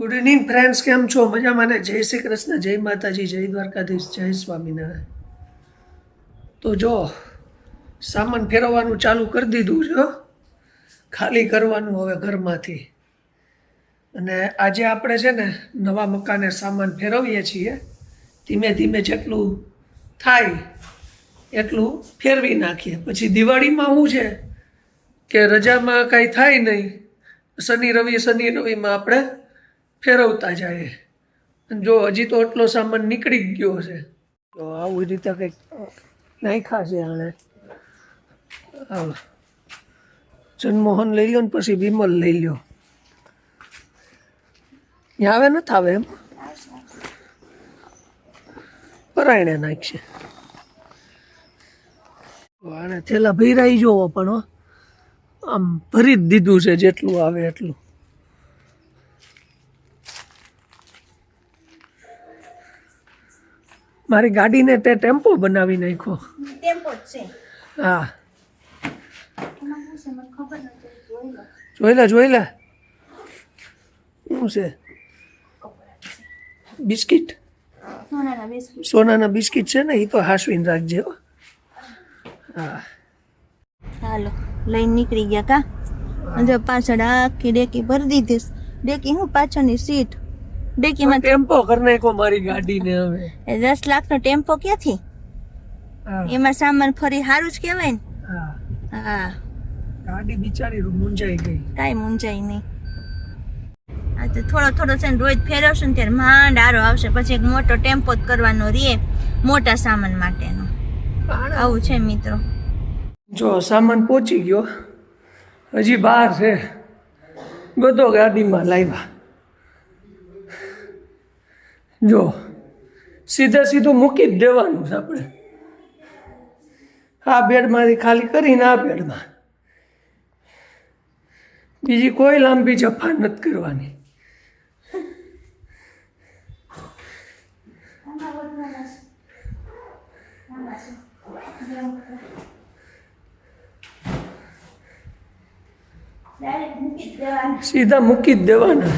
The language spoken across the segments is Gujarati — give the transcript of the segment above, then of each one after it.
ગુડ ઇવનિંગ ફ્રેન્ડ્સ, કેમ છો? મજામાં ને? જય શ્રી કૃષ્ણ, જય માતાજી, જય દ્વારકાધીશ, જય સ્વામિનારાયણ. તો જો સામાન ફેરવવાનું ચાલુ કરી દીધું છે, ખાલી કરવાનું હવે ઘરમાંથી. અને આજે આપણે છે ને નવા મકાને સામાન ફેરવીએ છીએ. ધીમે ધીમે જેટલું થાય એટલું ફેરવી નાખીએ. પછી દિવાળીમાં શું છે કે રજામાં કાંઈ થાય નહીં, શનિ રવિમાં આપણે ફેરવતા જાય. અને જો હજી તો એટલો સામાન નીકળી જ ગયો છે. તો આવી રીતે કંઈક નાખ્યા છે આણે. જનમોહન લઈ લો ને પછી વિમલ લઈ લો. ત્યાં આવે નથી આવે એમ પરાયણે નાખશે. આને થેલા ભૈરાઈ જોવો પણ આમ ભરી જ દીધું છે જેટલું આવે એટલું. મારી ગાડીને તે ટેમ્પો બનાવી નાખ્યો. ટેમ્પો જ છે. હા, જોઈ લે શું છે? બિસ્કિટ, સોનાના બિસ્કિટ છે ને, એ તો હાસવીને રાખજે. હા, હાલો લઈને નીકળી ગયા કા. જો પાછળ આખી ડેકી ભરી દીધી. ડેકી હું પાછળની સીટ ડેકીમાં ટેમ્પો કરી નાખ્યો મારી ગાડીને. હવે 10 લાખનો ટેમ્પો ક્યાંથી? એમાં સામાન ફરી સારું જ કહેવાય ને. હા, ગાડી બિચારી મૂંઝાઈ ગઈ. કાંઈ મૂંઝાઈ નહીં. આ તો થોડો છે ને રોજ ફેરવશે ને ત્યારે માંડ આરો આવશે. પછી એક મોટો ટેમ્પો જ કરવાનો રે, મોટા સામાન માટેનો. આવું છે મિત્રો. જો સામાન પહોંચી ગયો, હજી બહાર છે, બધો ગાડીમાં લાવ્યા. જો સીધું મૂકી જ દેવાનું છે આપણે. આ બેડમાંથી ખાલી કરીને આ બેડમાં. બીજી કોઈ લાંબી જફા નથી કરવાની. સીધા મૂકી જ દેવાના.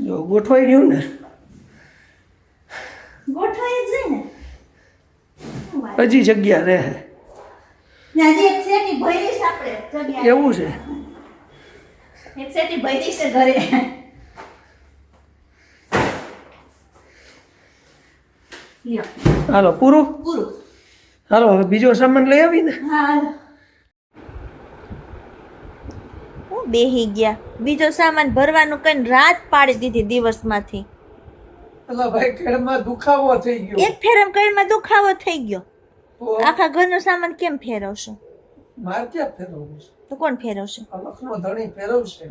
જો ગોઠવાઈ ગયું ને, ગોઠવાઈ જ જાય ને. હજી જગ્યા રહે. હજી એક સેટી ભરી છે આપણે જગ્યા. એવું છે? એક સેટી ભરી છે ઘરે. લ્યો હાલો, પૂરું. હાલો હવે બીજો સામાન લઈ આવી ને. હા, બેહી ગયા. બીજો સામાન ભરવાનું કઈ રાત પાડી દીધી દિવસમાંથી. અલા ભાઈ, કેડમાં દુખાવો થઈ ગયો. એક ફેરમ કઈમાં દુખાવો થઈ ગયો. આખા ઘરનો સામાન કેમ ફેરવશો? માર ક્યાં ફેરવવું છે? તો કોણ ફેરવશે? અલખનો ધણી ફેરવશે.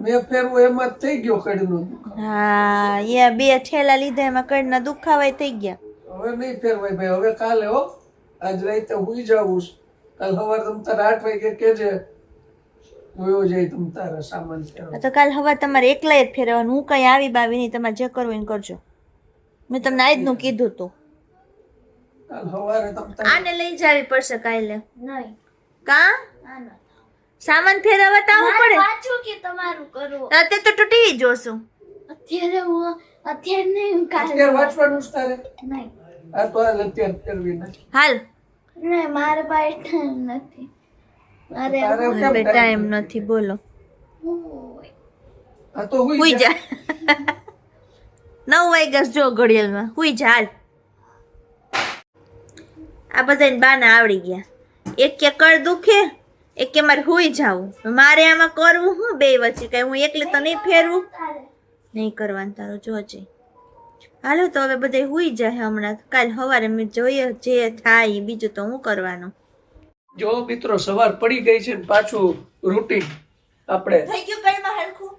મેં ફેરવું એમાં જ થઈ ગયો કડનો દુખાવો. હા, એ બે ઠેલા લીધા એમાં કડના દુખાવાય થઈ ગયા. હવે નહીં ફેરવાય ભાઈ. હવે કાલે આજ રાતે હુઈ જાવું છે. કાલ સવારે તમ તારે 8 વાગે કેજે વયો જાય તમ તારે સામાન ફેરવા. તો કાલ સવારે તમારે એકલા જ ફેરવવાનું. હું કઈ આવી બાવી નહીં. તમારે જે કરવું એને કરજો. મેં તમને આજ નું કીધું તું. કાલ સવારે તમ તારે આને લઈ જાવી પડશે કાલે. નહીં કા સામાન ફેરવવા તો આવવું પડે. વાંચું કે તમારું કરું. અત્યારે તો ટીવી જોશું. અત્યારે નહીં કાલે અત્યારે વાંચવાનું છે તારે. નહીં આ તો હાલ અત્યારે ફેરવી નાખ. હાલ નહીં મારે પાસે ટાઈમ નથી. મારે તારે કેમ ટાઈમ નથી. બોલો આ તો હુઈ હુઈ જા. જા. 9 વાગ્યા જો ઘડિયાળમાં. હુઈ જા હાલ. આ બધાને બાના આવડી ગયા. એક કે કળ દુખે, એક કે મારે હુઈ જાવું. મારે આમાં કરવું હું બે વચ્ચે? કઈ હું એકલી તો નહીં ફેરવું. નહીં કરવાનું તારો જોજે. હાલો તો હવે બધા હુઈ જાય હમણાં. કાલ સવારે મેં જોઈએ જે થાય બીજું તો હું કરવાનું. જો મિત્રો, સવાર પડી ગઈ છે ને પાછું રૂટીન આપણે. થઈ ગયું કળમાં હરખું.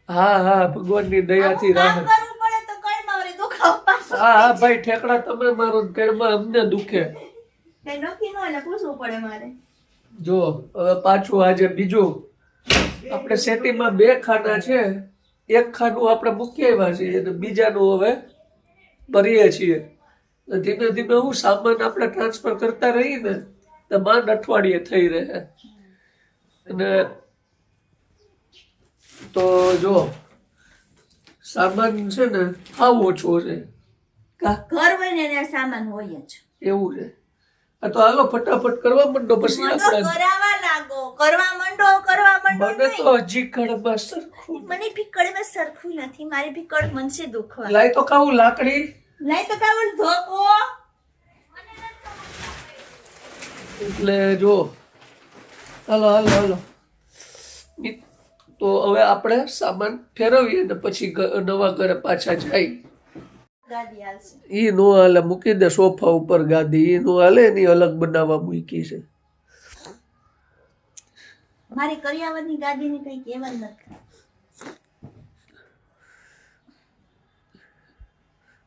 હા, ભગવાનની દયાથી રાહત. કરવું પડે તો કળમાં વળી દુખાવો પાછો. હા ભાઈ, ઠેકડા તમે મારો ઘરમાં અમને દુખે. કઈ નક્કી ન હોય ને પૂછવું પડે મારે. જો હવે પાછું આજે બીજું આપણે સેટીમાં 2 ખાના છે, એક ખાનું આપણે મૂકી આવ્યા છીએ અને બીજાનું હવે ભરીએ છીએ. ધીમે ધીમે હું સામાન આપણે ટ્રાન્સફર કરતા રહીએ ને તો માંડ અઠવાડિયે થઈ રહે. અને તો જો સામાન છે ને આવ ઓછો છે ઘર હોય ને એને સામાન હોય જ. એવું છે. આ તો હાલો ફટાફટ કરવા માંડો પછી આપણે કરવા લાગો, કરવા માંડો મને તો હજી કડમાં સરખું મને ભીકડમાં સરખું નથી, મારી ભીકડ મનસે દુખવા. લાય તો કાવું લાકડી લાઈ તો કાવલ ધોકો. એટલે જો હાલો હાલો હાલો તો હવે આપણે સામાન ફેરવીએ ને પછી નવા ઘરે પાછા જાય. ગાડી આવશે. ઈ નો હાલે, મૂકી દે સોફા ઉપર ગાદી, ઈ નો હાલે, એની અલગ બનાવવા મૂકી છે. મારી કરિયાવરની ગાડીની કઈ કહેવા નથી.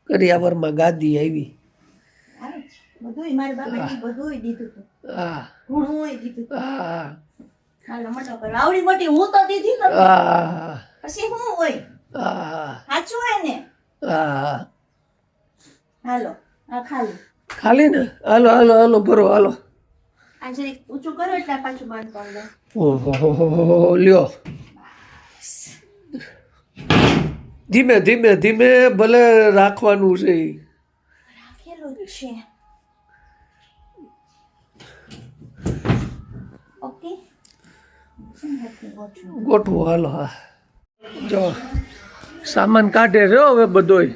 કરિયાવરમાં ગાદી આવી. બધુંય મારા બાપાએ બધુંય દીધું હતું. હા ઘણુંય દીધું હતું. હા હાલો મોટો કરો. આવડી મોટી હું તો દીધી નથી. હા પછી હું હોય? હા સાચું હોય ને? હા હાલો આ ખાલી. ખાલી ને? હાલો હાલો હાલો ભરો હાલો. આ જરીક ઊંચું કરો એટલે આ પાછું બંધ કરી દો. ઓહો લ્યો. ધીમે ધીમે ધીમે ભલે રાખવાનું છે ઈ. રાખેલું જ છે. ઓકે ગોઠવો હાલો. હા જો સામાન કાઢે છે હવે બધોય.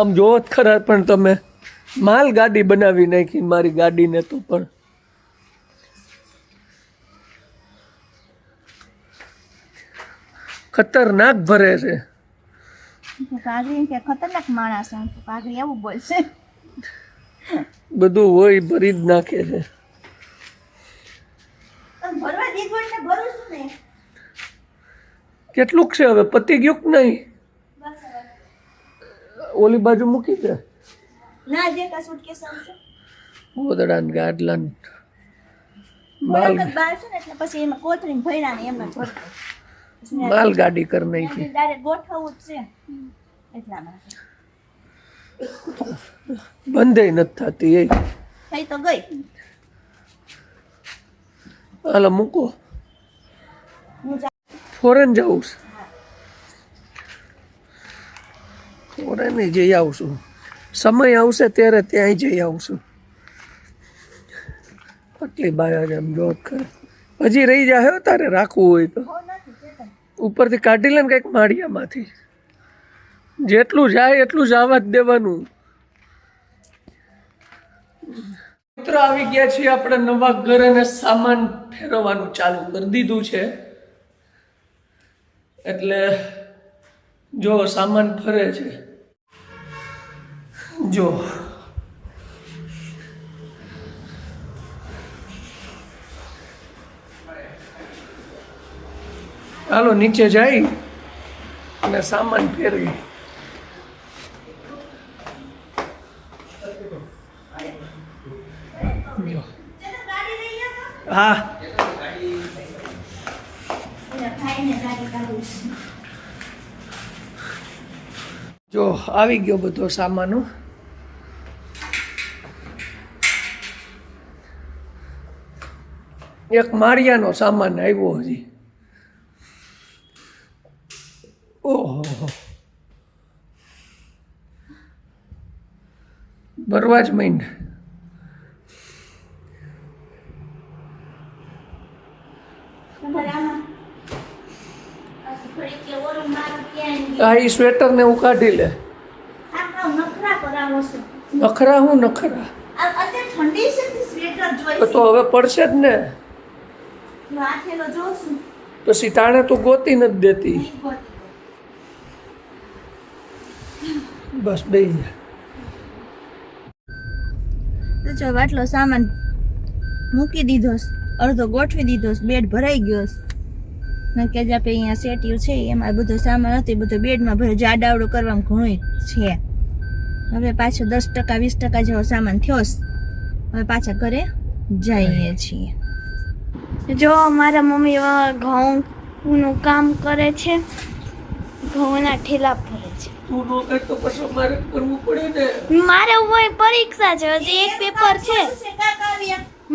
આમ જોવો જ ખરા પણ તમે માલ ગાડી બનાવી નાખી મારી ગાડીને તો. પણ ખતરનાક ભરે છે. કાગડી કે ખતરનાક માણસ છે. કાગડી એવું બોલશે. બધું હોય ભરી જ નાખે છે. ભરવા દીધું એટલે ભરું છું ને. કેટલુંક છે હવે? પતી ગયું કે નહીં? ઓલી બાજુ મૂકી દે. ના જે કા સુટકેસ આવશે. ગોદડા ને ગાડલા ને માલ બહાર છે ને એટલે પછી એમાં કોથળીને ભર્યા ને એમાં ભરતો. માલ ગાડી કરી નાખી. ડાયરેક્ટ ગોઠવવું જ છે એટલા માટે. બંધ નથી થતી એ. થઈ તો ગઈ. હાલો મૂકો. ફોરેન જવું છે. ફોરેન જઈ આવશું. સમય આવશે ત્યારે ત્યાં જઈ આવશું. આટલી બાયા એમ જો ખરે હજી રહી જાય તારે રાખવું હોય તો ઉપરથી કાઢી લે ને કંઈક માળિયામાંથી. જેટલું જાય એટલું જ આવવા જ દેવાનું. મિત્રો આવી ગયા છીએ આપણે નવા ઘરે ને સામાન ફેરવવાનું ચાલુ કરી દીધું છે. એટલે જો સામાન ફરે છે. જો હાલો નીચે જાય અને સામાન ફેરવી. હા જો આવી ગયો બધો સામાનો. એક માળિયાનો સામાન આવ્યો હજી. ઓહો ભરવા જ માંડ. આ ઈ સ્વેટર ને હું કાઢી લે. નખરા હું નખરા તો હવે પડશે જ ને. પછી તાણે તું ગોતી નથી દેતી. બસ બે તો જો આટલો સામાન મૂકી દીધો, અડધો ગોઠવી દીધો, બેડ ભરાઈ ગયો. કે જે આપણે અહીંયા સેટિયું છે એમાં બધો સામાન હતો એ બધો બેડમાં ભર્યો. જાડાવડું કરવામાં ઘણું છે. હવે પાછો 10% 20% જેવો સામાન થયો. હવે પાછા ઘરે જઈએ છીએ. જો મારા મમ્મી ઘઉંનું કામ કરે છે, ઘઉંના ઠેલા ભરે છે. તું નો કર તો પછી મારે કરવું પડે ને. મારે હોય પરીક્ષા છે, હજી એક પેપર છે.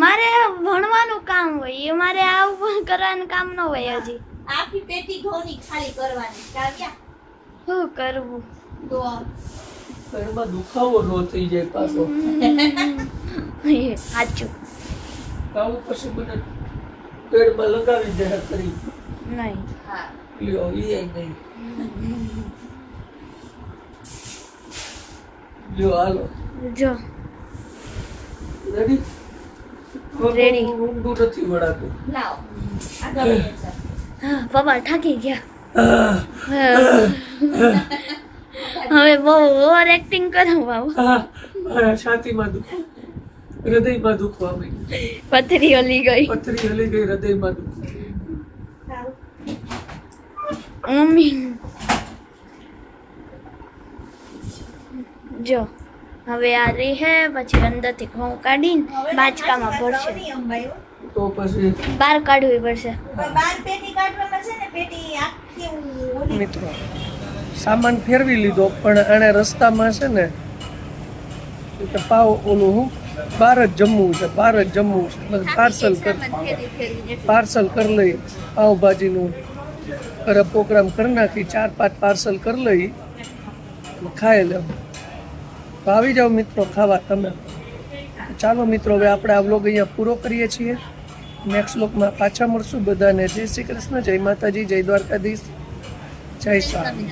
મારે ભણવાનું કામ હોય, એ મારે આવું કરવાનું કામ ન હોય. હજી આખી પેટી ઘઉંની ખાલી કરવાની. કાવ્યા શું કરવું? તો ઘરમાં દુખાવો ન થઈ જાય પાછો. સાચું આવું પછી મને પેડમાં લગાવી દે કરી નહીં. હા લ્યો એ નહીં. લ્યો હાલો જો રેડી Ready. ઊંડું નથી વળાતું. લાવો આગળ બેસો. પપ્પા થાકી ગયા. આહ, હવે બહુ ઓવર એક્ટિંગ કરો બાબુ. આહ, મારા છાતીમાં દુખો, હૃદયમાં દુખવા માંડ્યું. પથરી ઓલી ગઈ. પથરી હલી ગઈ, હૃદયમાં દુખો. મમ્મી જો હવે આ રહી હે, પછી અંદરથી ઘઉં કાઢીને બાચકામાં ભરશે. નહીં અંબાઈ હો. તો પછી બહાર કાઢવી પડશે. પણ બાર પેટી કાઢવામાં છે ને, પેટી આખી ઓલી મિત્રો સામાન ફેરવી લીધો, પણ આને રસ્તામાં છે ને કે પાવ ઓલું હું બહાર જ જમવું છે, બહાર જ જમવું છે. પાર્સલ કરી લઈ, પાવભાજીનું પ્રોગ્રામ કરી નાખી, 4-5 પાર્સલ કરી લઈ, ખાઈ લેવું. તો આવી જાઓ મિત્રો ખાવા તમે. ચાલો મિત્રો, હવે આપણે આ વ્લોગ અહીંયા પૂરો કરીએ છીએ. નેક્સ્ટ વ્લોગમાં પાછા મળશું. બધાને જય શ્રી કૃષ્ણ, જય માતાજી, જય દ્વારકાધીશ, જય સ્વામી.